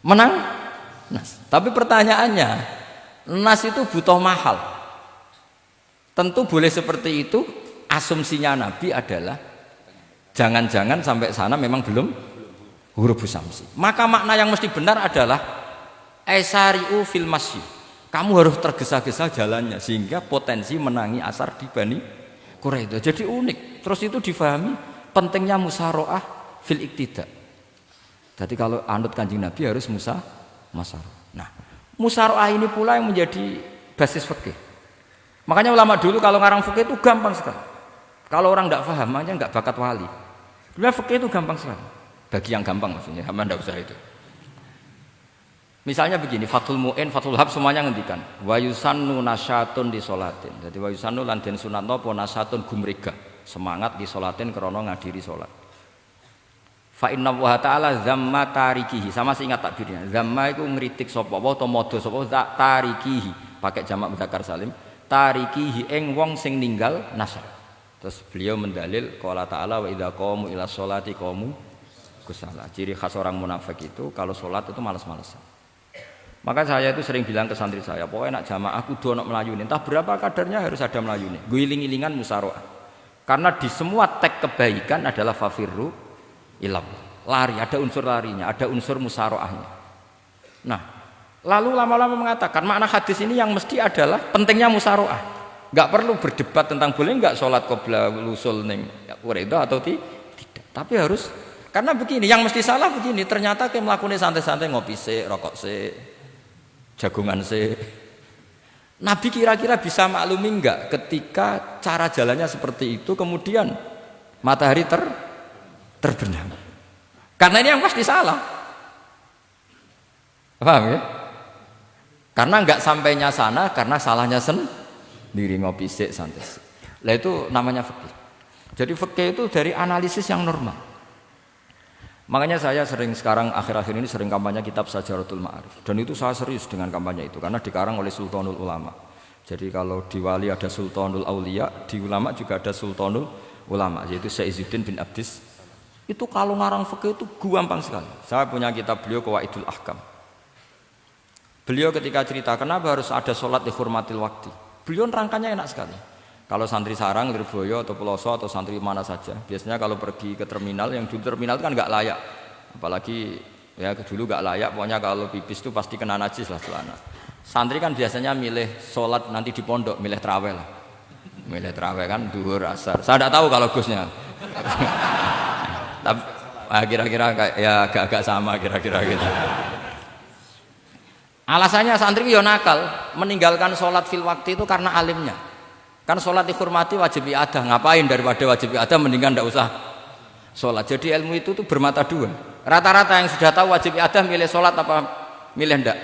menang nas. Tapi pertanyaannya, nas itu butuh mahal. Tentu boleh seperti itu. Asumsinya Nabi adalah jangan-jangan sampai sana memang belum huruf samsi. Maka makna yang mesti benar adalah aisari'u fil masyi. Kamu harus tergesa-gesa jalannya sehingga potensi menangi asar di Bani Quraidah. Jadi unik. Terus itu difahami pentingnya musaroah fil iktida. Jadi kalau anut Kanjeng Nabi harus musaroah. Nah, musaroah ini pula yang menjadi basis fikih. Makanya ulama dulu kalau ngarang fikih itu gampang sekali. Kalau orang tidak paham aja nggak bakat wali. Sebenarnya fikih itu gampang sekali. Bagi yang gampang maksudnya, hamba tidak usah itu. Misalnya begini, Fathul Mu'in, Fathul Hab semuanya ngendikan wa yusannu nasyatun di sholatin. Jadi wa yusannu lan den sunat napa nasyatun gumrega, semangat di sholatin krana ngadiri salat. Fa inna wa ta'ala zamma tarikihi, sama sih ingat takbirnya. Zamma itu ngritik sapa wa ta modho sapa tarikihi, pakai jamak mudzakkar salim. Tarikihi ing wong sing ninggal nasyat. Terus beliau mendalil qala ta'ala wa idza qamu ila sholati qamu kusala. Ciri khas orang munafik itu kalau sholat itu malas-malasan. Maka saya itu sering bilang ke santri saya, pokoknya nak jamaah kudu ana melayune, entah berapa kadarnya harus ada melayune. Guling-gilingan musaroah. Karena di semua teks kebaikan adalah fafirru ilam. Lari, ada unsur larinya, ada unsur musaroahnya. Nah, lalu lama-lama mengatakan makna hadis ini yang mesti adalah pentingnya musaroah. Enggak perlu berdebat tentang boleh enggak sholat qobla usul ning Quraidah atau tidak. Tapi harus, karena begini, yang mesti salah begini, ternyata kayak melakukan santai-santai ngopi sik, rokok sik, jagungan sik. Nabi kira-kira bisa maklumi enggak ketika cara jalannya seperti itu kemudian matahari terbenam. Karena ini yang pasti salah. Paham ya? Karena enggak sampainya sana karena salahnya sendiri ngopi sik santai. Lah itu namanya fikih. Jadi fikih itu dari analisis yang normal. Makanya saya sering sekarang akhir-akhir ini sering kampanye kitab Sajaratul Ma'arif. Dan itu saya serius dengan kampanye itu karena dikarang oleh Sultanul Ulama. Jadi kalau di wali ada Sultanul Aulia, di ulama juga ada Sultanul Ulama, yaitu Syekh Izzuddin bin Abdis. Itu kalau ngarang fikih itu gampang sekali. Saya punya kitab beliau Qawaidul Ahkam. Beliau ketika cerita kenapa harus ada sholat dihormatil waktu, beliau nerangkannya enak sekali. Kalau santri sarang, Lirboyo atau Peloso atau santri mana saja, biasanya kalau pergi ke terminal, yang dulu terminal kan nggak layak, apalagi ya dulu nggak layak, pokoknya kalau pipis itu pasti kena najis lah celana. Santri kan biasanya milih sholat nanti di pondok, milih terawih lah, milih terawih kan duhur asar. Saya tidak tahu kalau Gusnya, tapi kira-kira ya agak-agak sama kira-kira gitu. Alasannya santri yo nakal, meninggalkan sholat fil waktu itu karena alimnya. Kan sholat dihormati wajib i'adah, ngapain daripada wajib i'adah mendingan tidak usah sholat. Jadi ilmu itu tuh bermata dua. Rata-rata yang sudah tahu wajib i'adah milih sholat apa milih ndak?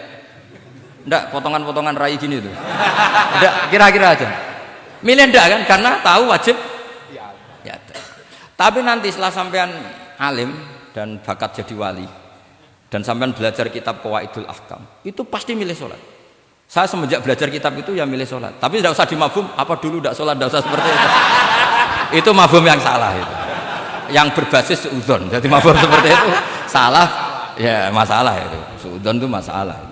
Ndak, potongan-potongan rai gini tuh. Ndak, kira-kira aja. Milih ndak kan karena tahu wajib i'adah. Tapi nanti setelah sampean alim dan bakat jadi wali dan sampean belajar kitab Qawaidul Ahkam, itu pasti milih sholat. Saya semenjak belajar kitab itu ya milih sholat. Tapi tidak usah dimafhum, apa dulu tidak sholat, tidak usah seperti itu. Itu mafhum yang salah itu. Yang berbasis suudzon. Jadi mafhum seperti itu salah, ya masalah itu. Suudzon itu masalah.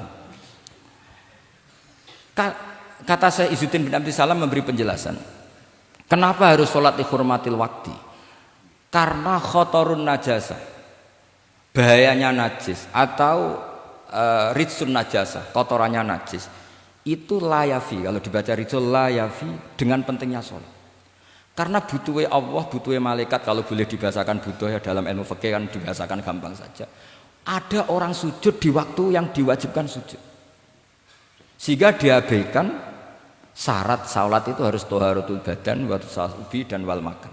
Kata saya Izzuddin bin Abdis Salam memberi penjelasan. Kenapa harus sholat dihormatil waktu? Karena khotorun najasah, bahayanya najis atau ritsun najasah, kotorannya najis. Itu layafi, kalau dibaca rizul layafi dengan pentingnya sholat. Karena butuhnya Allah, butuhnya malaikat, kalau boleh dibahasakan butuh ya dalam ilmu fikih kan dibahasakan gampang saja. Ada orang sujud di waktu yang diwajibkan sujud, sehingga diabaikan syarat sholat itu harus toharatul badan, wa tasawubi dan wal makan.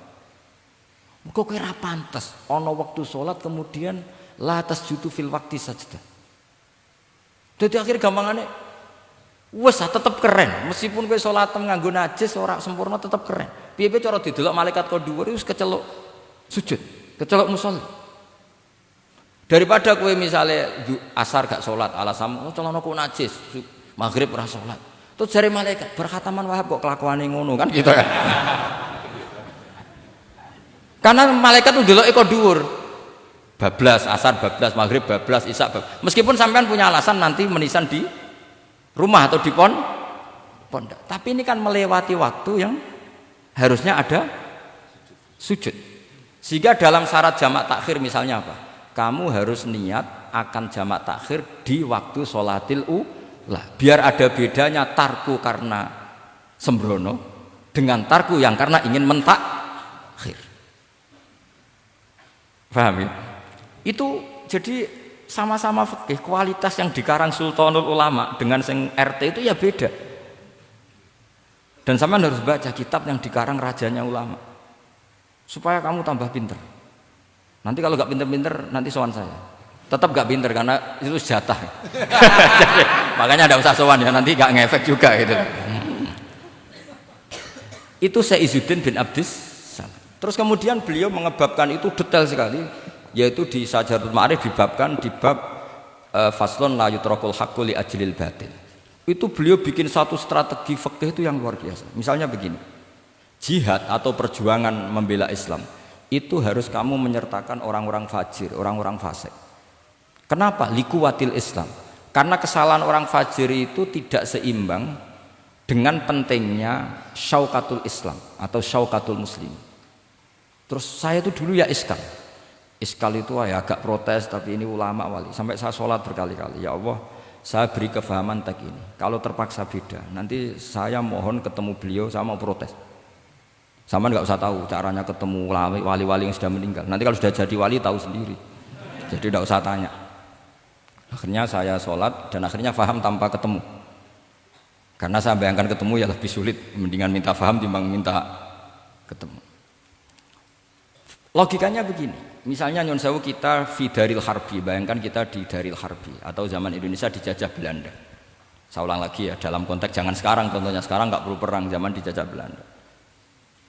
Kok kira pantas? Ono waktu sholat kemudian la tasjudu fil waktu sajdah. Jadi akhir gampangannya wes tetep keren, meskipun kowe salat nganggo najis ora sempurna tetep keren. Piye-piye cara didelok malaikat kok dhuwur wis keceluk sujud, keceluk musholli. Daripada kowe misale asar gak salat alasanmu celanaku najis, maghrib ora salat. Terus jare malaikat, berkhataman Wahab kok kelakuane ngono kan gitu kan. Karena malaikat ndeloke kok dhuwur. bablas, asar bablas, maghrib bablas, isya bablas. Meskipun sampean punya alasan nanti menisan di rumah atau di pondok, tapi ini kan melewati waktu yang harusnya ada sujud. Sehingga dalam syarat jamak takhir misalnya apa? Kamu harus niat akan jamak takhir di waktu sholatil ula. Biar ada bedanya tarku karena sembrono dengan tarku yang karena ingin mentakhir. Paham ya? Itu jadi sama-sama fikih, kualitas yang dikarang Sultanul Ulama dengan sing RT itu ya beda. Dan sampean harus baca kitab yang dikarang rajanya ulama supaya kamu tambah pinter. Nanti kalau gak pinter-pinter nanti sowan saya. Tetap gak pinter karena itu jatah. Makanya tidak usah sowan ya, nanti gak ngefek juga gitu. Itu Syekh Izzuddin bin Abdis Salam. Terus kemudian beliau mengebabkan itu detail sekali, yaitu di Sajaratul Ma'arif dibabkan di bab faslun la yutrakul haqqu li ajlil batil. Itu beliau bikin satu strategi fikih itu yang luar biasa. Misalnya begini, jihad atau perjuangan membela Islam itu harus kamu menyertakan orang-orang fajir, orang-orang fasik. Kenapa? Likuwatil Islam. Karena kesalahan orang fajir itu tidak seimbang dengan pentingnya syaukatul Islam atau syaukatul muslim. Terus saya itu dulu ya iskal itu ya agak protes, tapi ini ulama wali. Sampai saya sholat berkali-kali, ya Allah, saya beri kefahaman tag ini. Kalau terpaksa beda, nanti saya mohon ketemu beliau, saya mau protes. Sama nggak usah tahu caranya ketemu wali-wali yang sudah meninggal. Nanti kalau sudah jadi wali tahu sendiri. Jadi tidak usah tanya. Akhirnya saya sholat dan akhirnya faham tanpa ketemu. Karena saya bayangkan ketemu ya lebih sulit. Mendingan minta faham timbang minta ketemu. Logikanya begini. Misalnya nyun sewu kita fi daril harbi. Bayangkan kita di daril harbi atau zaman Indonesia dijajah Belanda. Saya ulang lagi ya, dalam konteks jangan sekarang, contohnya sekarang nggak perlu perang, zaman dijajah Belanda.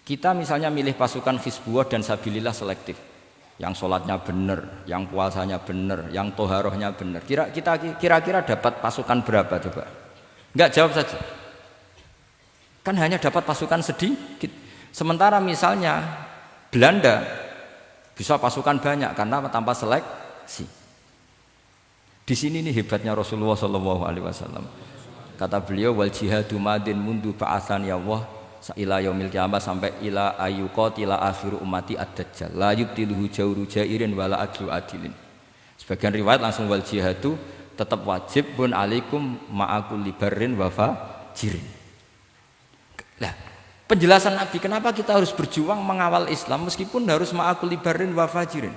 Kita misalnya milih pasukan Hizbullah dan Sabilillah selektif, yang sholatnya benar, yang puasanya benar, yang toharohnya benar. Kira-kira dapat pasukan berapa coba? Enggak, jawab saja. Kan hanya dapat pasukan sedikit. Sementara misalnya Belanda bisa pasukan banyak karena tanpa seleksi. Di sini nih hebatnya Rasulullah SAW. Kata beliau, wal jihadu madin mundu ba'athan ya Allah. Ila yaumil kiamah sampai ila ayyuqatila akhiru ummati ad-dajjal la yubtiluhu jawru jairin wala adlu adilin. Sebagian riwayat langsung wal jihadu tetap wajib pun alaikum ma'akul libarin wa fajirin. Nah, penjelasan Nabi kenapa kita harus berjuang mengawal Islam meskipun harus ma'akul libarin wa fajirin.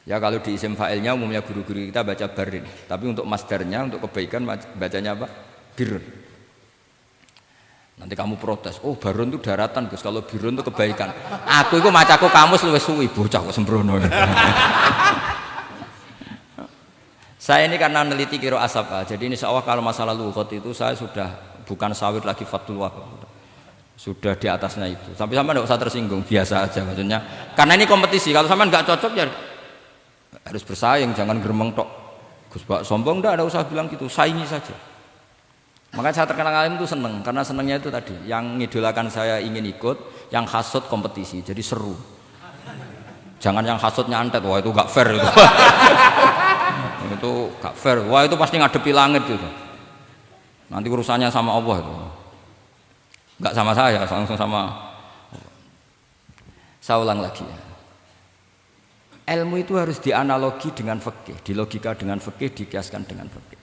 Ya kalau di isim fa'ilnya umumnya guru-guru kita baca barin, tapi untuk masdarnya untuk kebaikan bacanya apa? Birrun. Nanti kamu protes, oh barun itu daratan Gus, kalau birun itu kebaikan. Aku itu macaku kamus luwes suwi, bocah kok sembrono. Saya ini karena neliti kiro asap, jadi ini seawal kalau masalah lughat itu saya sudah bukan sawit lagi Fathul Wahab, sudah di atasnya itu. Sampai sama tidak usah tersinggung, biasa aja maksudnya. Karena ini kompetisi, kalau sama nggak cocok ya harus bersaing, jangan geremeng tok. Gus Pak sombong tidak usah bilang gitu, saingi saja. Makanya saya terkenal alim itu seneng, karena senengnya itu tadi, yang ngidolakan saya ingin ikut, yang hasut kompetisi, jadi seru. Jangan yang hasutnya antet, wah itu gak fair itu. Itu gak fair, wah itu pasti ngadepi langit itu. Nanti urusannya sama Allah itu. Gak sama saya, langsung sama Allah. Saya ulang lagi ya. Ilmu itu harus dianalogi dengan fikih, dilogika dengan fikih, dikiaskan dengan fikih.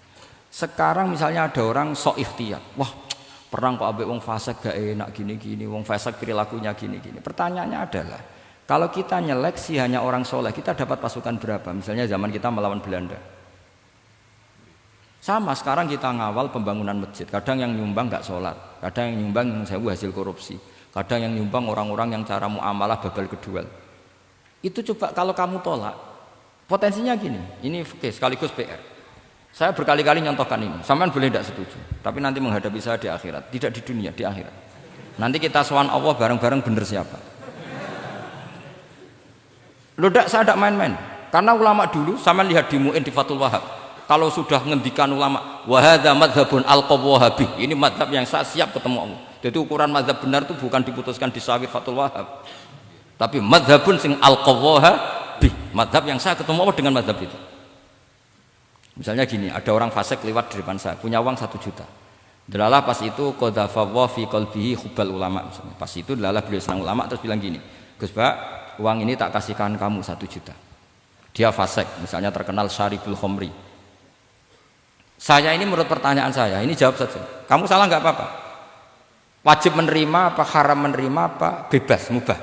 Sekarang misalnya ada orang sok ikhtiyat, wah perang kok ambek wong fasik gak enak gini-gini, wong fasik perilakunya gini-gini. Pertanyaannya adalah, kalau kita nyeleksi hanya orang soleh, kita dapat pasukan berapa? Misalnya zaman kita melawan Belanda. Sama sekarang kita ngawal pembangunan masjid, kadang yang nyumbang gak sholat, kadang yang nyumbang yang sewu hasil korupsi, kadang yang nyumbang orang-orang yang cara muamalah babal kedua. Itu coba kalau kamu tolak, potensinya gini, ini fikih sekaligus PR. Saya berkali-kali nyontohkan ini, sampean boleh tidak setuju, tapi nanti menghadapi saya di akhirat, tidak di dunia, di akhirat. Nanti kita sowan Allah bareng-bareng bener siapa? Loh tidak, saya tidak main-main. Karena ulama dulu, sampean lihat di Mu'in di Fathul Wahab, kalau sudah ngendikan ulama, wahadha madhabun al-qawwahabi, ini madhab yang saya siap ketemu Allah. Jadi ukuran madhab benar itu bukan diputuskan di sawit Fathul Wahab, tapi madhabun sing al-qawwahabi. madhab yang saya ketemu Allah dengan madhab itu. Misalnya gini, ada orang fasik lewat di depan saya, punya uang 1 juta. Delalah pas itu qadafallahu fi qalbihi hubbal ulama. Misalnya. Pas itu delalah beliau senang ulama terus bilang gini, Gus Pak, uang ini tak kasihkan kamu 1 juta. Dia fasik, misalnya terkenal syaribul khomri. Saya ini menurut pertanyaan saya, ini jawab saja. Kamu salah nggak apa-apa. Wajib menerima apa, haram menerima apa, bebas, mubah.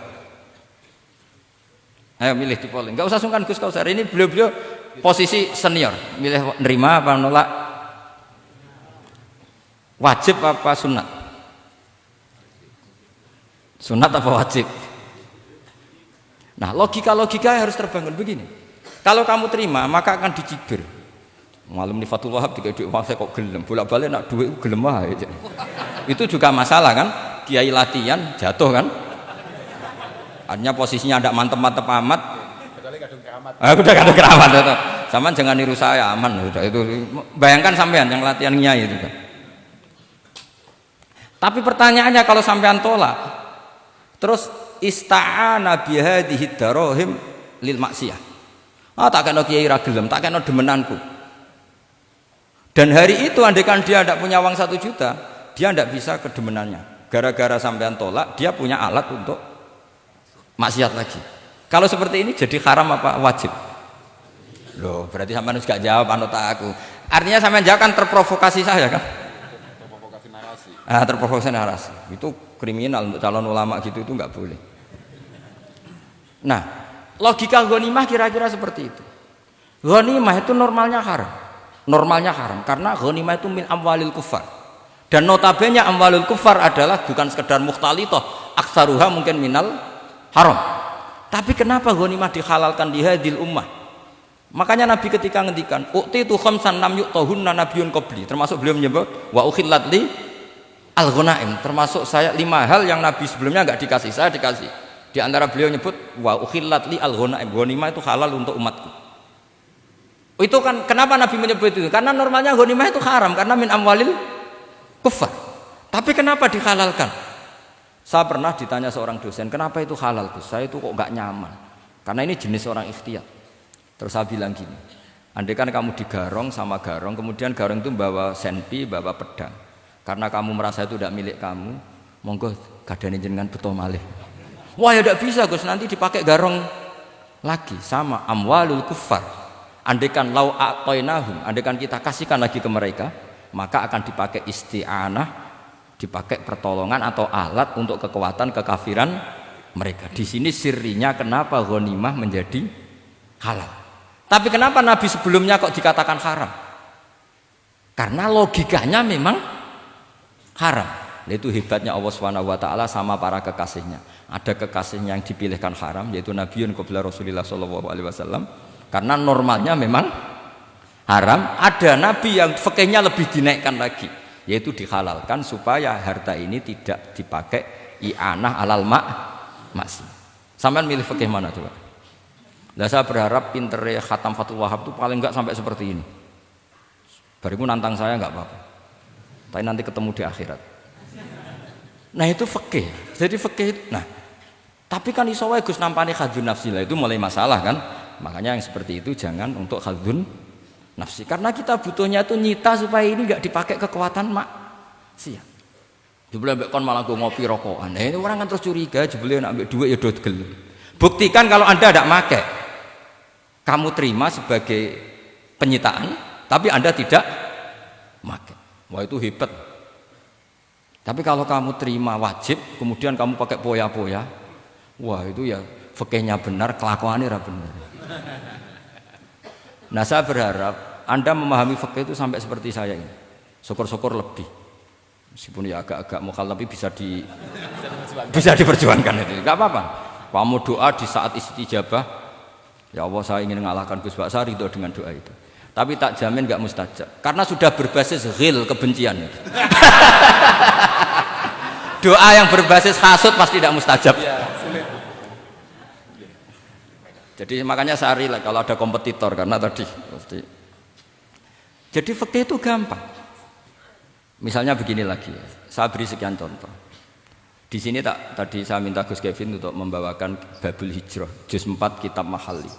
Ayo milih di polling. Nggak usah sungkan Gus Kausar. Ini beliau-beliau posisi senior, milih nerima apa nolak, wajib apa sunat, sunat apa wajib. Nah logika harus terbangun begini, kalau kamu terima maka akan dicibir. Malam di Fathul Wahab tiga duit saya kok gelem, bolak-balik nak duit gelem aja. Itu juga masalah kan, kiai latihan jatuh kan, artinya posisinya ada mantep-mantep amat. Udah kadung keramat itu. Saman jangan niru saya, aman udah itu. Bayangkan sampean yang latihan nyai itu kan. Tapi pertanyaannya kalau sampean tolak, terus ista'ana bihadhihi darahim lil maksiyah. Tak kena kiai ra gelem, tak kena demenanku. Dan hari itu andaikan dia tidak punya uang 1 juta, dia tidak bisa kedemenannya. Gara-gara sampean tolak, dia punya alat untuk maksiat lagi. Kalau seperti ini jadi haram apa wajib? Loh, berarti sampean harus gak jawab anut aku. Artinya sampean jawab kan terprovokasi saya kan? Terprovokasi narasi. Terprovokasi narasi. Itu kriminal untuk calon ulama gitu, itu nggak boleh. Nah, logika ghanimah kira-kira seperti itu. Ghanimah itu normalnya haram. Normalnya haram karena ghanimah itu min amwalil kufar. Dan notabene amwalul kufar adalah bukan sekedar mukhtalithah, aksaruha mungkin minal haram. Tapi kenapa ghanimah dihalalkan di hadil ummah? Makanya Nabi ketika ngendikan uqtitu khamsan lam yu'tahunna nabiyyun qabli, termasuk beliau menyebut wa ukhillat li al-ghanaim, termasuk saya 5 hal yang Nabi sebelumnya enggak dikasih, saya dikasih. Di antara beliau nyebut wa ukhillat li al-ghanaim, ghanimah itu halal untuk umatku. Itu kan kenapa Nabi menyebut itu? Karena normalnya ghanimah itu haram karena min amwalil kufar. Tapi kenapa dihalalkan? Saya pernah ditanya seorang dosen, kenapa itu halal Gus? Saya itu kok gak nyaman. Karena ini jenis orang ikhtiyat. Terus saya bilang gini, andai kan kamu digarong sama garong, kemudian garong itu bawa senpi, bawa pedang. Karena kamu merasa itu tidak milik kamu, monggo gadane jenengan beto malih. Wah ya tidak bisa Gus, nanti dipakai garong lagi. Sama amwalul kufar. Andai kan lau a'tainahum, andai kan kita kasihkan lagi ke mereka, maka akan dipakai isti'anah, dipakai pertolongan atau alat untuk kekuatan kekafiran mereka. Di sini sirinya kenapa ghanimah menjadi halal. Tapi kenapa Nabi sebelumnya kok dikatakan haram? Karena logikanya memang haram. Itu hebatnya Allah SWT sama para kekasihnya. Ada kekasihnya yang dipilihkan haram, yaitu Nabiun qabla Rasulullah SAW. Karena normalnya memang haram. Ada Nabi yang fikihnya lebih dinaikkan lagi, yaitu dihalalkan supaya harta ini tidak dipakai i'anah alal maksi. Sampean milih fikih mana coba? Nah, saya berharap pintere Khatam Fathul Wahab itu paling enggak sampai seperti ini. Bariku nantang saya enggak apa-apa. Tapi nanti ketemu di akhirat. Nah, itu fikih. Jadi fikih itu. Nah, tapi kan iso wae Gus nampani khadzun nafsi lah, itu mulai masalah kan? Makanya yang seperti itu jangan untuk khadzun nafsi, karena kita butuhnya itu nyita supaya ini enggak dipakai kekuatan maksiat. Jebule mbek kon malah go ngopi rokokan. Nah, ini orang kan terus curiga, jebule nek ambek dhuwit ya do gelem. Buktikan kalau Anda tidak pakai. Kamu terima sebagai penyitaan, tapi Anda tidak pakai. Wah, itu hebat. Tapi kalau kamu terima wajib, kemudian kamu pakai poya-poya, wah itu ya fikihnya benar, kelakuannya ra benar. Nah, saya berharap Anda memahami fikih itu sampai seperti saya ini. Syukur-syukur lebih. Meskipun ya agak-agak mukhalaf, tapi bisa diperjuangkan itu. Enggak apa-apa. Kamu doa di saat istijabah, ya Allah saya ingin mengalahkan Gus Baksa, ridho dengan doa itu. Tapi tak jamin enggak mustajab. Karena sudah berbasis ghil, kebencian. Doa yang berbasis hasud pasti tidak mustajab. Jadi makanya saya rela kalau ada kompetitor, karena tadi pasti. Jadi fikih itu gampang. Misalnya begini lagi, saya beri sekian contoh. Di sini tadi saya minta Gus Kevin untuk membawakan Babul Hijrah, juz 4 kitab Mahalli.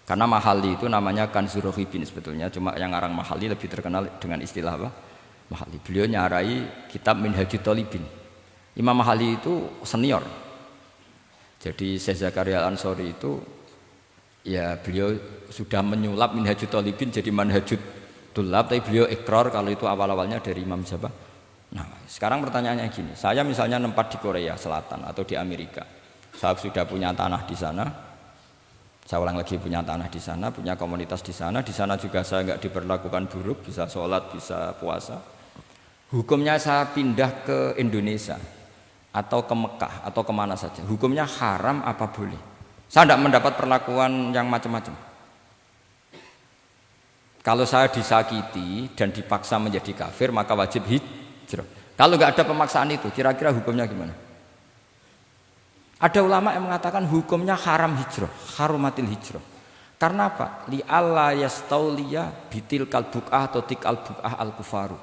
Karena Mahalli itu namanya Kanzur Rohibin sebetulnya, cuma yang ngarang Mahalli lebih terkenal dengan istilah apa? Mahalli. Beliau nyarai kitab Minhajut Thalibin. Imam Mahalli itu senior. Jadi Syekh Zakaria Al-Ansori itu ya beliau sudah menyulap Minhajut Thalibin jadi Manhajut Thullab, tapi beliau ikrar kalau itu awal-awalnya dari Imam Sabah. Nah, sekarang pertanyaannya gini, saya misalnya nempat di Korea Selatan atau di Amerika. Saya sudah punya tanah di sana. Saya ulang lagi, punya tanah di sana, punya komunitas di sana juga saya nggak diperlakukan buruk, bisa sholat, bisa puasa. Hukumnya saya pindah ke Indonesia atau ke Mekah atau kemana saja, hukumnya haram apa boleh? Saya tidak mendapat perlakuan yang macam-macam. Kalau saya disakiti dan dipaksa menjadi kafir, maka wajib hijrah. Kalau nggak ada pemaksaan itu, kira-kira hukumnya gimana? Ada ulama yang mengatakan hukumnya haram hijrah, harumatil hijrah. Karena apa? Li alla yastauliya bitil kalbuqah atau tikal buqah al kufaru.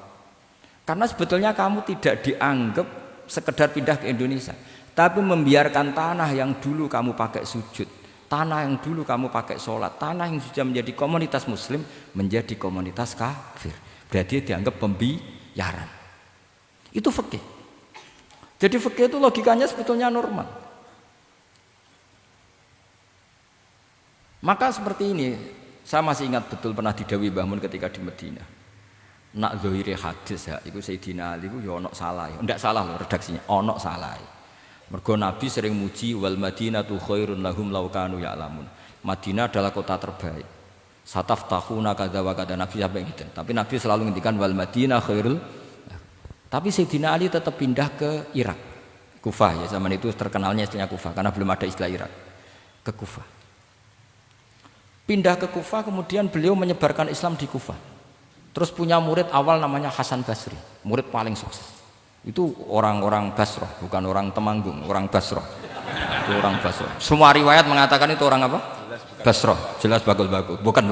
Karena sebetulnya kamu tidak dianggap sekedar pindah ke Indonesia, tapi membiarkan tanah yang dulu kamu pakai sujud, tanah yang dulu kamu pakai sholat, tanah yang sudah menjadi komunitas muslim menjadi komunitas kafir. Berarti dianggap pembiaran. Itu fikih. Jadi fikih itu logikanya sebetulnya normal. Maka seperti ini, saya masih ingat betul pernah didhawuhi Mbah Mun ketika di Madinah. Nak zahire hadis ya, iku Sayyidina Ali iku ya ono salah ya. Ndak salah loh redaksinya, ono salah. Mergo Nabi sering muji wal Madinatu khairun lahum law kanu ya'lamun. Madinah adalah kota terbaik. Sataftahuna kadza wa kadza, Nabi sampai gitu. Tapi Nabi selalu ngendikan wal Madinah khairul. Tapi Sayyidina Ali tetap pindah ke Irak. Kufah ya, zaman itu terkenalnya istilahnya Kufah karena belum ada istilah Irak. Ke Kufah. Pindah ke Kufah, kemudian beliau menyebarkan Islam di Kufah. Terus punya murid awal namanya Hasan Basri, murid paling sukses. Itu orang-orang Basrah, bukan orang Temanggung, orang Basrah. Itu orang Basrah. Semua riwayat mengatakan itu orang apa? Basrah, jelas bagul-bagul. Bukan.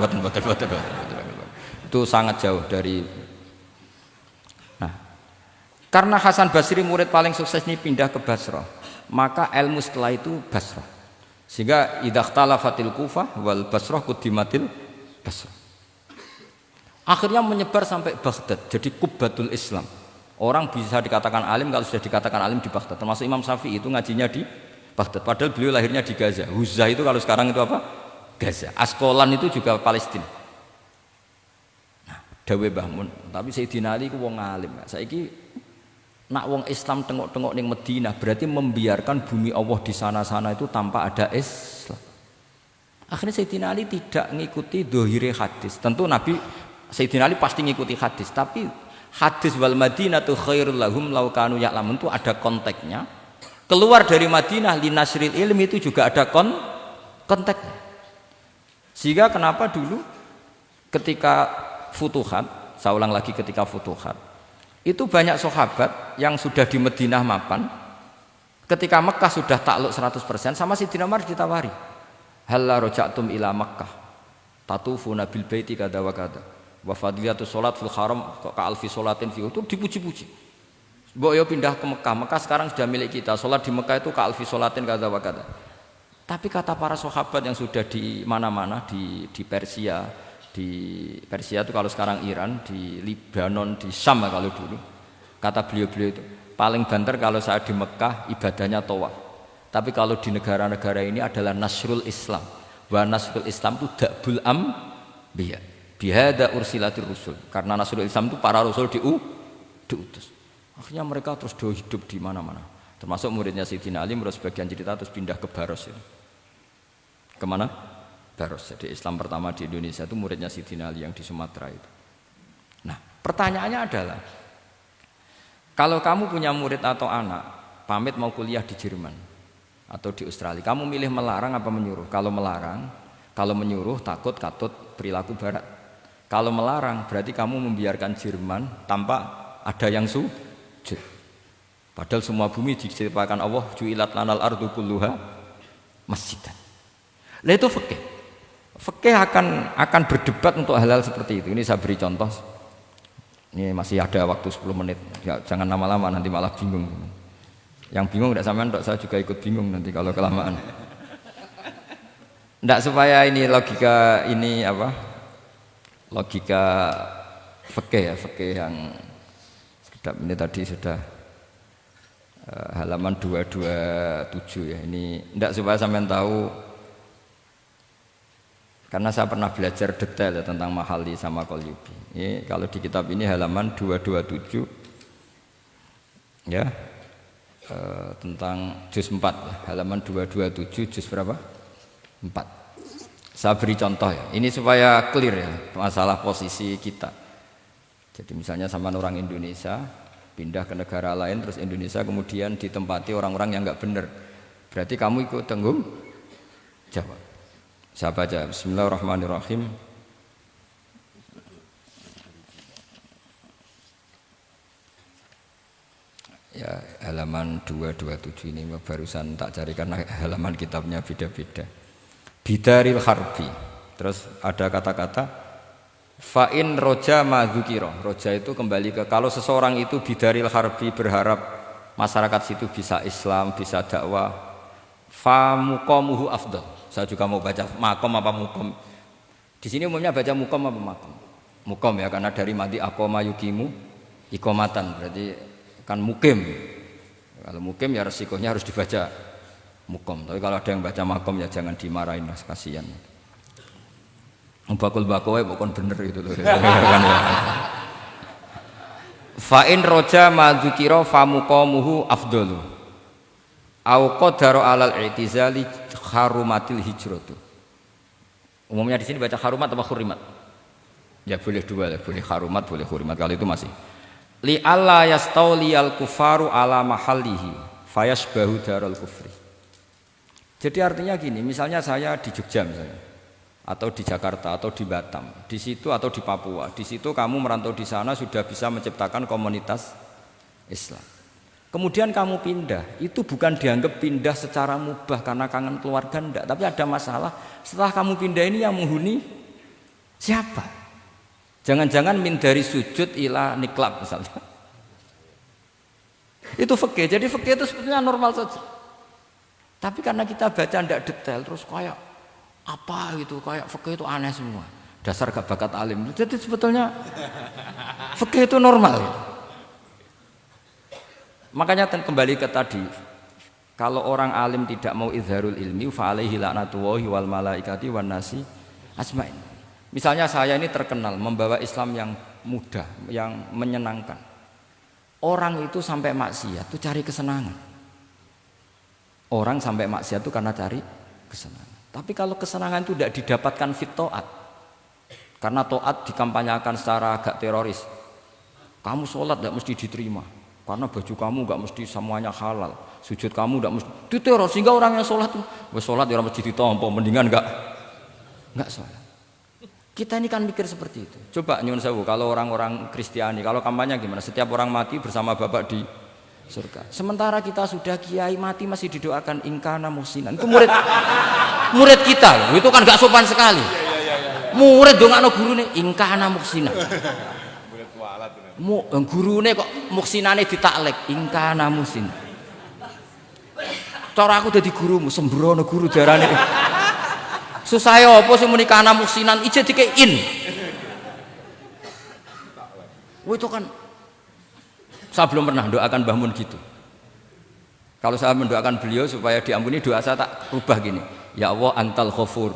Itu sangat jauh dari. Nah, karena Hasan Basri murid paling sukses ini pindah ke Basrah, maka ilmu setelah itu Basrah. Sehingga idakhtalafatil Kufah wal Basrah kudimatil Basrah. Akhirnya menyebar sampai Baghdad, jadi Kubbatul Islam. Orang bisa dikatakan alim kalau sudah dikatakan alim di Baghdad. Termasuk Imam Syafi'i itu ngajinya di Baghdad. Padahal beliau lahirnya di Gaza. Huzah itu kalau sekarang itu apa? Gaza. Askolan itu juga Palestina. Nah, dawe Mbah Mun. Tapi Sayyidina Ali itu wong alim. Saiki nak wong Islam tengok-tengok ning Madinah berarti membiarkan bumi Allah di sana-sana itu tanpa ada Islam. Akhirnya Sayyidina Ali tidak mengikuti dohire hadis. Tentu Nabi Sayyidina Ali pasti mengikuti hadis, tapi hadis wal Madinatu khairul lahum law kanu ya'lamun itu ada konteksnya. Keluar dari Madinah linasril ilmi itu juga ada konteksnya. Sehingga kenapa dulu ketika futuhat, saya ulang lagi ketika futuhat, itu banyak sahabat yang sudah di Madinah mapan, ketika Mekah sudah takluk 100%, sama Sayyidina Umar ditawari, halla raja'tum ila Makkah tatufuna bil baiti kada wa kada wa fadliyatus salat fil haram ka alfi salatin fi, itu dipuji-puji. Mbok yo pindah ke Mekah, Mekah sekarang sudah milik kita, salat di Mekah itu ka alfi salatin kada wa kada. Tapi kata para sahabat yang sudah di mana-mana, di Persia itu kalau sekarang Iran, di Lebanon, di Syam kalau dulu, kata beliau-beliau itu paling banter kalau saya di Mekah ibadahnya tawaf, tapi kalau di negara-negara ini adalah nasrul Islam. Wa nasrul Islam itu da'bul ambiya bihada ursilatir rusul, karena nasrul Islam itu para rasul diutus. Akhirnya mereka terus hidup di mana-mana, termasuk muridnya Sayyidina Ali, menurut sebagian cerita terus pindah ke Baros itu. Kemana? Baros. Jadi Islam pertama di Indonesia itu muridnya Sayyidina Ali yang di Sumatera itu. Nah, pertanyaannya adalah, kalau kamu punya murid atau anak pamit mau kuliah di Jerman atau di Australia, kamu milih melarang apa menyuruh? Kalau melarang, kalau menyuruh takut katut perilaku barat. Kalau melarang berarti kamu membiarkan Jerman tanpa ada yang sujud. Padahal semua bumi diciptakan Allah, ju'ilat lanal ardu kulluha masjidan. Lah itu fikih. Fikih akan berdebat untuk hal-hal seperti itu. Ini saya beri contoh. Ini masih ada waktu 10 menit. Ya, jangan lama-lama nanti malah bingung. Yang bingung tidak sampean, saya juga ikut bingung nanti kalau kelamaan. Ndak supaya ini logika ini apa? Logika fikih ya, fikih yang sekedap ini tadi sudah halaman 227 ya. Ini ndak supaya sampean tahu karena saya pernah belajar detail ya, tentang Mahalli sama Qalyubi. Ini kalau di kitab ini halaman 227 ya. Tentang juz 4 ya, halaman 227 juz berapa? 4. Saya beri contoh ya. Ini supaya clear ya masalah posisi kita. Jadi misalnya sama orang Indonesia pindah ke negara lain terus Indonesia kemudian ditempati orang-orang yang enggak benar. Berarti kamu ikut tanggung jawab. Saya baca Bismillahirrahmanirrahim. Ya, halaman 227 ini barusan tak cari karena halaman kitabnya beda-beda. Bidaril harbi. Terus ada kata-kata fa'in roja madzukira. Roja itu kembali ke kalau seseorang itu bidaril harbi berharap masyarakat situ bisa Islam, bisa dakwah, fa muqamuhu afdal. Saya juga mau baca makom apa mukom. Di sini umumnya baca mukom apa makom. Mukom ya karena dari madi aqoma yuqimu iqomatan berarti kan mukim. Kalau mukim ya resikonya harus dibaca mukom. Tapi kalau ada yang baca makom ya jangan dimarahin mas, kasihan. Bakul bakowe bukan bener itu loh. Fa in roja madzukira fa muqamuhu afdalu. Au qadara alal i'tizali harumatil hijratu. Umumnya di sini baca harumat atau hurimat? Ya boleh dua ya, boleh harumat, boleh hurimat. Kalau itu masih li alla yastauliyal kufaru ala mahallihi fayasbahu darul kufri. Jadi artinya gini, misalnya saya di Jogja misalnya, atau di Jakarta atau di Batam, di situ atau di Papua, di situ kamu merantau di sana sudah bisa menciptakan komunitas Islam. Kemudian kamu pindah, itu bukan dianggap pindah secara mubah karena kangen keluarga enggak, tapi ada masalah. Setelah kamu pindah ini yang menghuni siapa? Jangan-jangan min dari sujud ila niklab misalnya. Itu fikih. Jadi fikih itu sebetulnya normal saja. Tapi karena kita baca enggak detail terus kayak apa gitu, kayak fikih itu aneh semua. Dasar gak bakat alim. Jadi sebetulnya fikih itu normal. Ya. Makanya kembali ke tadi, kalau orang alim tidak mau izharul ilmi fa alaihi laknatullahi wal malaikati wan nasi ajmain. Misalnya saya ini terkenal membawa Islam yang mudah, yang menyenangkan. Orang itu sampai maksiat itu cari kesenangan. Orang sampai maksiat itu karena cari kesenangan. Tapi kalau kesenangan itu tidak didapatkan fit taat, karena taat dikampanyakan secara agak teroris. Kamu sholat tidak mesti diterima. Karena baju kamu enggak mesti semuanya halal, sujud kamu enggak mesti diteror sehingga orang yang sholat tuh, sholat ya orang mesti ditompo, mendingan enggak sholat. Kita ini kan mikir seperti itu. Coba nyuwun sewu kalau orang-orang Kristiani, kalau kampanye gimana? Setiap orang mati bersama Bapak di surga. Sementara kita sudah kiai mati masih didoakan ingkana musinan. Itu murid kita loh. Itu kan enggak sopan sekali. Murid dongakno gurune ingkana musinan. Gurune kok muksinane ditaklek ingkana musin. Cara aku dadi gurumu sembrono guru darane. Susah apa sing muni kana muksinan ije dikein. Itu kan saya belum pernah doakan Mbah Mun gitu. Kalau saya mendoakan beliau supaya diampuni, doa saya tak rubah gini. Ya Allah antal ghafur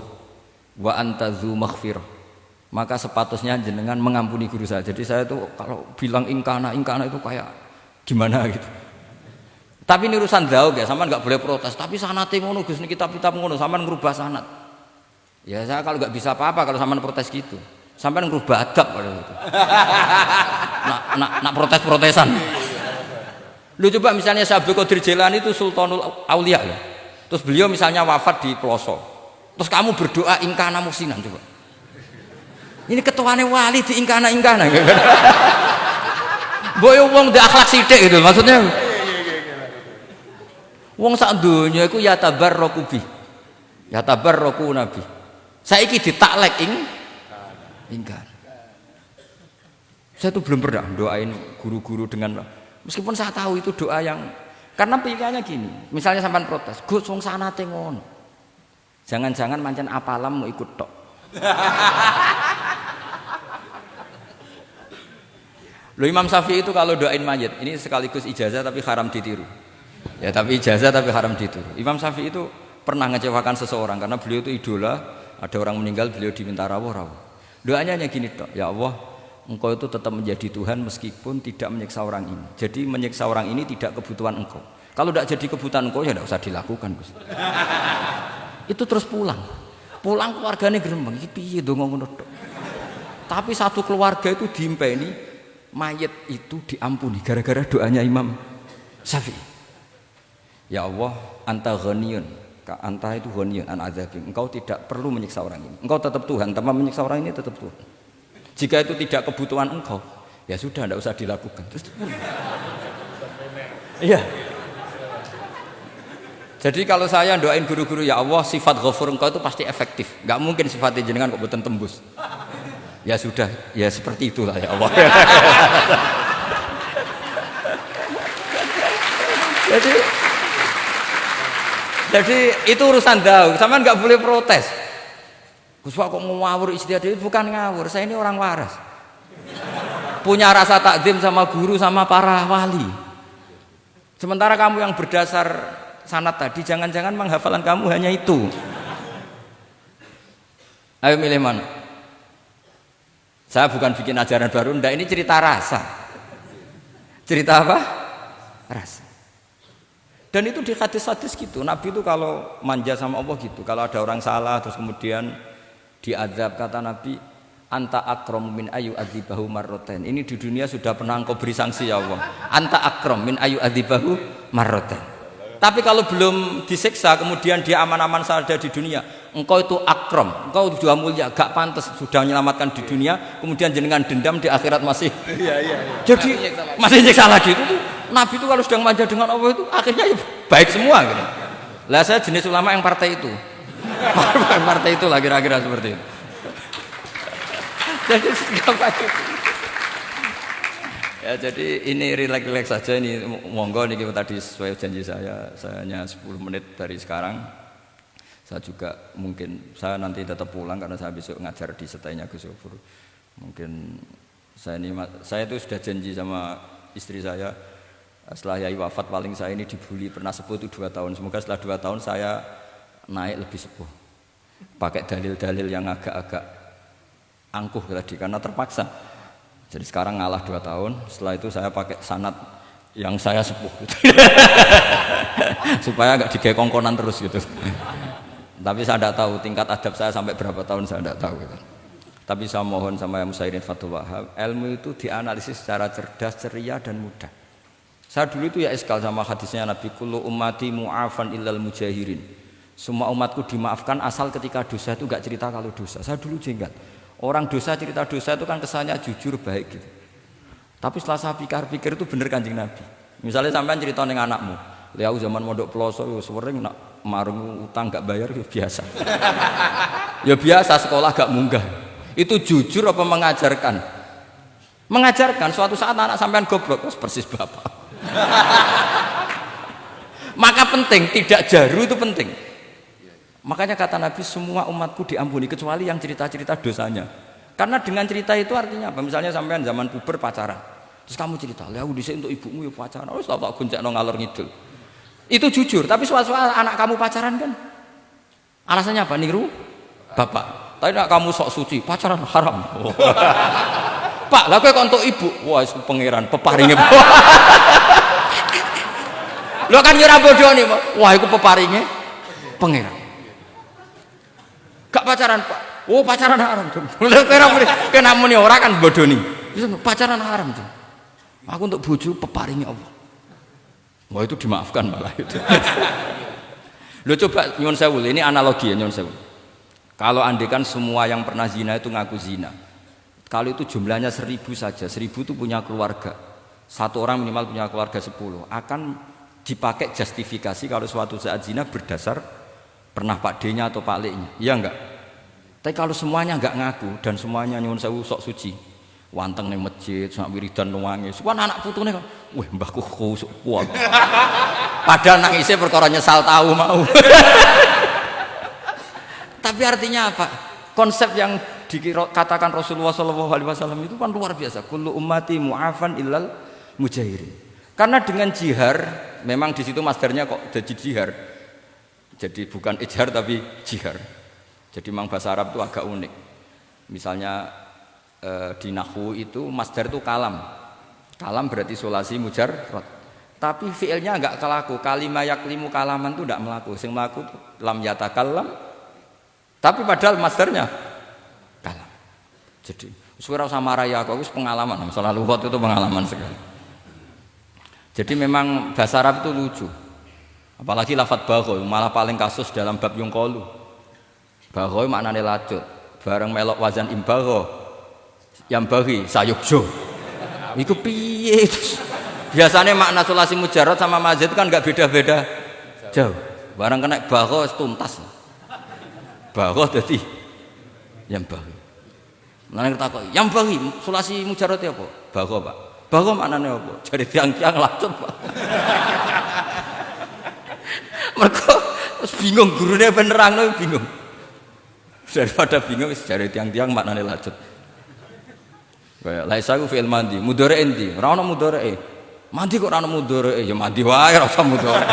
wa anta dzu maghfirah. Maka sepatutnya jenengan mengampuni guru saya. Jadi saya itu kalau bilang ingkana itu kayak gimana gitu. Tapi ini urusan zauk ya, sampean enggak boleh protes. Tapi sanate ngono Gus, niki kitab ngono, sampean ngrubah sanad. Ya saya kalau enggak bisa apa-apa kalau sampean protes gitu. Sampean ngrubah adab kalau gitu. Nak protes-protesan. Lu coba misalnya Syekh Abdul Qadir Jailani itu Sultanul Aulia ya. Terus beliau misalnya wafat di pelosok. Terus kamu berdoa ingkana musinan coba. Ini ketuane wali di ingkana. Boyo wong ndek akhlak sithik gitu maksudnya. Wong sak donya iku ya tabarraku bi. Ya tabarraku nabi. Saiki ditaklek ingkar. Saya tuh belum pernah doain guru-guru dengan meskipun saya tahu itu doa yang karena pilihannya gini. Misalnya sampean protes, Gus wong sanate ngono. Jangan-jangan mancen apalam mau ikut tok. Loh Imam Syafi'i itu kalau doain mayit, ini sekaligus ijazah tapi haram ditiru. Ya tapi ijazah tapi haram ditiru. Imam Syafi'i itu pernah ngecewakan seseorang karena beliau itu idola, ada orang meninggal beliau diminta rawuh-rawuh. Doanya hanya gini tok, ya Allah, Engkau itu tetap menjadi Tuhan meskipun tidak menyiksa orang ini. Jadi menyiksa orang ini tidak kebutuhan Engkau. Kalau tidak jadi kebutuhan Engkau ya tidak usah dilakukan. Itu terus pulang keluarganya gerembeng, iki piye donga ngono tok. Tapi satu keluarga itu diimpeni mayit itu diampuni gara-gara doanya Imam Syafi'i. Ya Allah, anta ghaniyun, anta itu ghaniyun an adzabim. Engkau tidak perlu menyiksa orang ini. Engkau tetap Tuhan, tanpa menyiksa orang ini tetap Tuhan. Jika itu tidak kebutuhan engkau, ya sudah tidak usah dilakukan. Terus iya. Jadi kalau saya doain guru-guru ya Allah sifat ghafur engkau itu pasti efektif. Enggak mungkin sifatnya jenengan kok boten tembus. Ya sudah, ya seperti itulah ya Allah. Jadi itu urusan daun, sampean nggak boleh protes. Gus Pak kok ngawur istiadat itu bukan ngawur, saya ini orang waras. Punya rasa takzim sama guru sama para wali. Sementara kamu yang berdasar sanad tadi, jangan-jangan menghafalan kamu hanya itu. Ayo milih mana? Saya bukan bikin ajaran baru, ndak, ini cerita rasa. Cerita apa? Rasa. Dan itu di hadis-hadis gitu. Nabi itu kalau manja sama Allah gitu. Kalau ada orang salah terus kemudian diazab, kata Nabi, anta akram min ayu adzibahu marroten. Ini di dunia sudah pernah engkau beri sanksi ya Allah. Anta akram min ayu adzibahu marroten. Tapi kalau belum disiksa kemudian dia aman-aman saja di dunia, engkau itu akram, engkau sudah mulia, gak pantas sudah menyelamatkan di dunia, kemudian jenengan dendam di akhirat masih. Jadi masih nyiksa lagi itu. Nabi itu kalau sedang manja dengan Allah itu akhirnya ya baik semua gitu. Lah saya jenis ulama yang partai itu. Partai itu lah kira-kira seperti itu. Jadi ya, jadi ini relax saja, ini monggo nih tadi sesuai janji saya hanya 10 menit dari sekarang. Saya juga mungkin saya nanti tetap pulang karena saya besok ngajar di setainya Gus Gofur. Mungkin saya itu sudah janji sama istri saya setelah Yai wafat paling saya ini dibully pernah sepuh itu 2 tahun. Semoga setelah 2 tahun saya naik lebih sepuh. Pakai dalil-dalil yang agak-agak angkuh tadi karena terpaksa. Jadi sekarang ngalah 2 tahun, setelah itu saya pakai sanad yang saya sepuh gitu. Supaya nggak digekongkonan terus gitu. Tapi saya tidak tahu tingkat adab saya sampai berapa tahun, saya tidak tahu gitu. Tapi saya mohon sama yang Musairin Fathul Wahab, ilmu itu dianalisis secara cerdas, ceria dan mudah. Saya dulu itu ya iskal sama hadisnya Nabi, kullu ummati mu'afan illal mujahirin. Semua umatku dimaafkan asal ketika dosa itu nggak cerita kalau dosa. Saya dulu jenggat. Orang dosa cerita dosa itu kan kesannya jujur baik gitu. Tapi setelah saya pikir-pikir itu bener Kanjeng Nabi. Misalnya sampean cerita dengan anakmu, lihat zaman mondok peloso, sering nak marung utang gak bayar ya biasa. Ya biasa sekolah gak munggah. Itu jujur apa mengajarkan? Mengajarkan. Suatu saat anak sampean goblok, persis bapak. Maka penting tidak jaru itu penting. Makanya kata Nabi semua umatku diampuni kecuali yang cerita-cerita dosanya. Karena dengan cerita itu artinya apa? Misalnya sampean zaman puber pacaran, terus kamu cerita, "Lah dhisik untuk ibumu ya pacaran." Oh, tak goncekno ngalor ngidul. Itu jujur, tapi soal anak kamu pacaran kan alasannya apa? Niru bapak. Tapi nak kamu sok suci, pacaran haram. Oh. Pak, lah kowe kok untuk ibu? Wah, itu pangeran peparinge. Lho kan nyira bodoh nih, wah itu peparinge pangeran. Gak pacaran Pak, oh pacaran haram tuh. Kena muni orang kan bodoh nih. Pacaran haram tuh. Aku untuk bojo peparingnya Allah. Wah itu dimaafkan malah itu. Lo coba nyun sewu, ini analogi ya nyun sewu. Kalau andekan semua yang pernah zina itu ngaku zina, kalau itu jumlahnya 1000 saja, 1000 itu punya keluarga. Satu orang minimal punya keluarga 10. Akan dipakai justifikasi kalau suatu saat zina berdasar pernah Pak D-nya atau Pak L-nya, iya enggak? Tapi kalau semuanya enggak ngaku dan semuanya nyuwun sewu sok suci, wanteng ning masjid, sak wiridan nangis, wah anak putune kok, wah mbahku khusuk kuat. Padahal nangisnya perkara nyesal tahu mau. Tapi artinya apa? Konsep yang dikatakan Rasulullah SAW itu kan luar biasa. Kullu ummati mu'afan illal mujahirin. Karena dengan jihar, memang di situ masdarnya kok jadi jihar. Jadi bukan ijhar tapi jihar. Jadi memang bahasa Arab itu agak unik. Misalnya di nahwu itu masdar itu kalam. Kalam berarti sulasi mujarrad. Tapi fiilnya enggak kelaku. Kalimah yaklimu kalaman itu enggak melaku. Sing melaku lam yatakallam. Tapi padahal masdarnya kalam. Jadi suara sama raya aku pengalaman. Masalah lughat itu pengalaman sekali. Jadi memang bahasa Arab itu lucu. Apalagi lafadz bagho malah paling kasus dalam bab yungqalu. Bagho maknane lacut. Bareng melok wazan imbagho. Yang bagi sayukjo. Iku piye? Biasanya makna sulasi mujarrad sama mazid kan enggak beda-beda jauh. Barang kena bagho tuntas. Bagho dadi yang bagi. Nang takok, yang bagi sulasi mujarrad apa? Bagho, Pak. Bagho maknane apa? Jare tiang-tiang lacut, Pak. Mereka bingung, gurunya penerang bingung. Daripada bingung, jari tiang-tiang maknanya lacut. Laisa ku fi'il mandi, mudhari endi? Ora ono mudhari. Mandi kok ora ono mudhari? Ya mandi wae ora usah mudhari.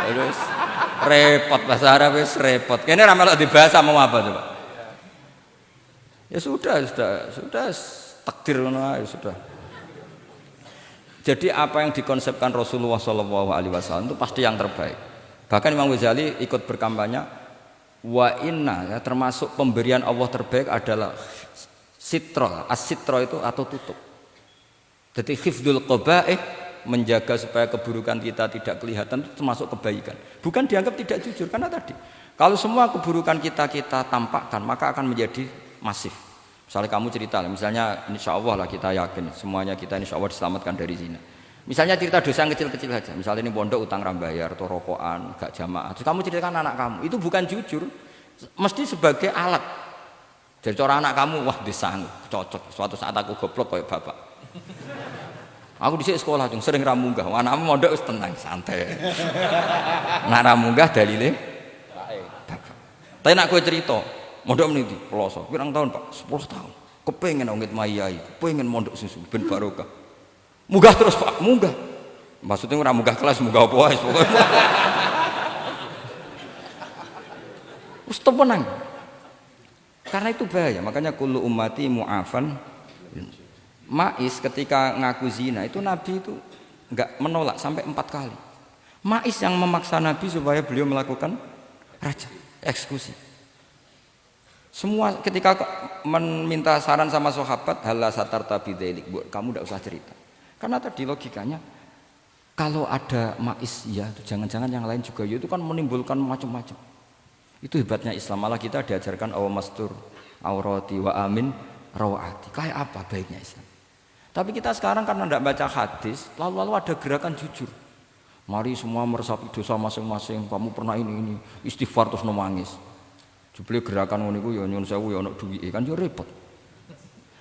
Terus repot bahasa Arab wis repot. Kene ra melok dibahas mau apa coba? Ya sudah takdir ngono ae sudah. Jadi apa yang dikonsepkan Rasulullah SAW itu pasti yang terbaik. Bahkan Imam Ghazali ikut berkampanye wa inna ya, termasuk pemberian Allah terbaik adalah sitra. As-sitra itu atau tutup. Jadi hifdzul qaba'ih menjaga supaya keburukan kita tidak kelihatan itu termasuk kebaikan. Bukan dianggap tidak jujur karena tadi kalau semua keburukan kita tampakkan maka akan menjadi masif. Misalnya kamu cerita, misalnya insya Allah lah kita yakin semuanya kita insya Allah diselamatkan dari zina. Misalnya cerita dosa yang kecil-kecil saja. Misalnya ini pondok utang rambayar, atau rokokan, gak jamaah. Terus kamu ceritakan anak kamu, itu bukan jujur, mesti sebagai alat. Jadi cara anak kamu, wah disanggup, cocok. Suatu saat aku goblok kayak bapak. Aku di sekolah cung sering ramunggah. Anakmu pondok tenang, santai. Nak ramunggah dalile. Tapi nak kue cerita. Mondok meniti, pelosok, pirang tahun Pak? 10 tahun. Kepengen ngit mayai, kepengen mondok susu, ben barokah. Munggah terus Pak, munggah. Maksudnya ora munggah kelas, munggah apa wae pokoke. Wis tenang. Karena itu bahaya, makanya kullu ummati mu'afan. Ma'is ketika ngaku zina itu Nabi itu enggak menolak sampai 4 kali. Ma'is yang memaksa Nabi supaya beliau melakukan raja, eksekusi. Semua ketika meminta saran sama sahabat, halla satarta bidzalik, kamu tidak usah cerita. Karena tadi logikanya kalau ada ma'is ya, jangan-jangan yang lain juga ya, itu kan menimbulkan macam-macam. Itu hebatnya Islam. Malah kita diajarkan awamastur aurati wa amin rawati. Kayak apa baiknya Islam? Tapi kita sekarang karena tidak baca hadis, lalu ada gerakan jujur. Mari semua meresapi dosa masing-masing. Kamu pernah ini istighfar terus nangis. Jebule gerakan ngono iku ya nyun sewu ya ono duwike kan yo repot.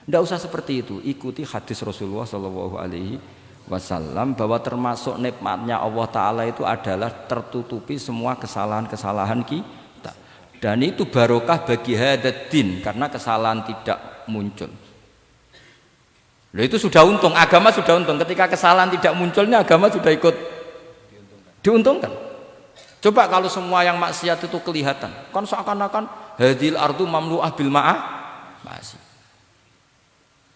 Ndak usah seperti itu, ikuti hadis Rasulullah sallallahu alaihi wasallam bahwa termasuk nikmatnya Allah taala itu adalah tertutupi semua kesalahan-kesalahan kita. Dan itu barokah bagi hadatin karena kesalahan tidak muncul. Loh itu sudah untung, agama sudah untung. Ketika kesalahan tidak munculnya agama sudah ikut diuntungkan. Coba kalau semua yang maksiat itu kelihatan, kan seakan-akan hadil ardu mamlu'ah bil ma'ah masih.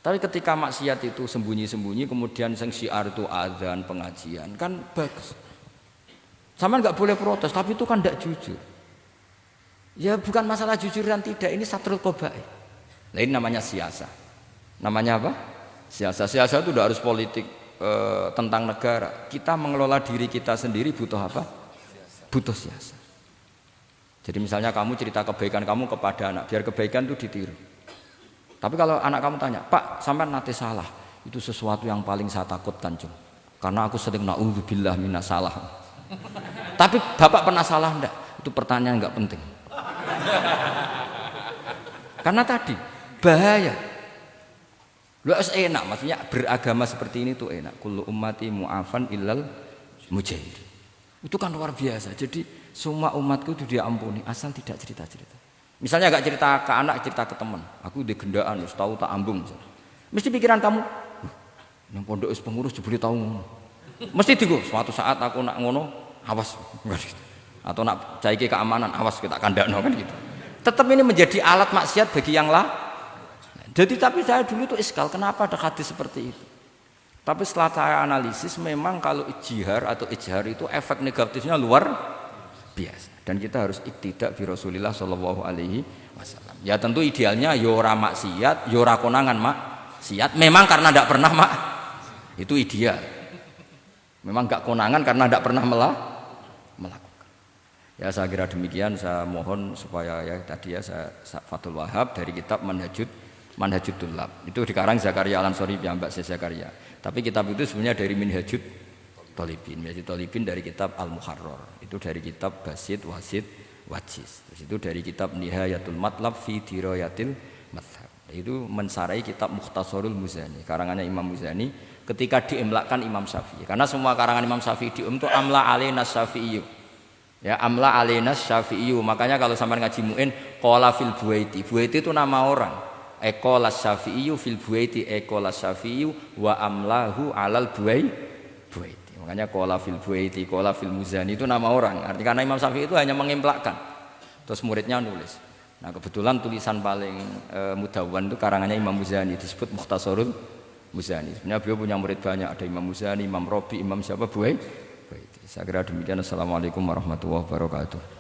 Tapi ketika maksiat itu sembunyi-sembunyi, kemudian sing syiar itu adzan, pengajian, kan bagus. Sama nggak boleh protes, tapi itu kan tidak jujur. Ya bukan masalah jujur dan tidak, ini satrul qaba'ih. Nah ini namanya siasa. Namanya apa? Siasa. Siasa itu tidak harus politik tentang negara. Kita mengelola diri kita sendiri butuh apa? Butuh siasa. Jadi misalnya kamu cerita kebaikan kamu kepada anak, biar kebaikan itu ditiru. Tapi kalau anak kamu tanya, Pak, sampean nate salah, itu sesuatu yang paling saya takutkan, Cung. Karena aku sering naudzubillah minas salah. Tapi Bapak pernah salah enggak? Itu pertanyaan enggak penting. Karena tadi bahaya. Lu enak, maksudnya beragama seperti ini tuh enak. Kullu ummati mu'afan illal mujahid. Itu kan luar biasa. Jadi Semua umatku itu dia ampuni asal tidak cerita-cerita. Misalnya gak cerita ke anak, cerita ke teman. Aku di gendaan, tahu tak ambung. Mesti pikiran kamu, yang pondok is pengurus jebule tahu ngono. Mesti digo, suatu saat aku nak ngono, awas. Atau nak caiki keamanan, awas kita kandakno kan gitu. Tetap ini menjadi alat maksiat bagi yang lah. Jadi tapi saya dulu itu iskal, kenapa ada hadis seperti itu? Tapi setelah saya analisis, memang kalau ijtihad atau ijhar itu efek negatifnya luar biasa. Dan kita harus iktidak bi Rasulillah sallallahu alaihi wasallam. Ya tentu idealnya yo ora maksiat, yo ora konangan maksiat. Memang karena tidak pernah itu ideal. Memang enggak konangan karena tidak pernah melakukan. Ya saya kira demikian, saya mohon supaya ya tadi ya saya Fathul Wahhab dari kitab Manhajut Thullab. Itu dikarang Zakaria Al-Ansori Mbak Zakaria. Tapi kitab itu sebenarnya dari Minhajut Thalibin. Minhajut Thalibin dari kitab Al-Muharrar. Itu dari kitab Basit Wasit Wajiz. Terus itu dari kitab Nihayatul Matlab fi Dirayatil Madhab. Itu mensarai kitab Mukhtasarul Muzani, karangannya Imam Muzani ketika diimlakkan Imam Syafi'i. Karena semua karangan Imam Syafi'i itu amla alaina Syafi'i. Ya, amla alaina Syafi'i. Makanya kalau sampean ngaji Muin qala fil Buaiti. Buaiti itu nama orang. Qala Syafi'i fil Buaiti, qala Syafi'i wa amlahu alal Buaiti. Makanya qala fil Buaiti, qala fil Muzani itu nama orang. Artinya karena Imam Syafi'i itu hanya mengimplekan. Terus muridnya nulis. Nah kebetulan tulisan paling mudawwan itu karangannya Imam Muzani, disebut Mukhtasarul Muzani. Sebenarnya beliau punya murid banyak, ada Imam Muzani, Imam Robi, Imam siapa Buaiti. Saya kira demikian. Assalamualaikum warahmatullahi wabarakatuh.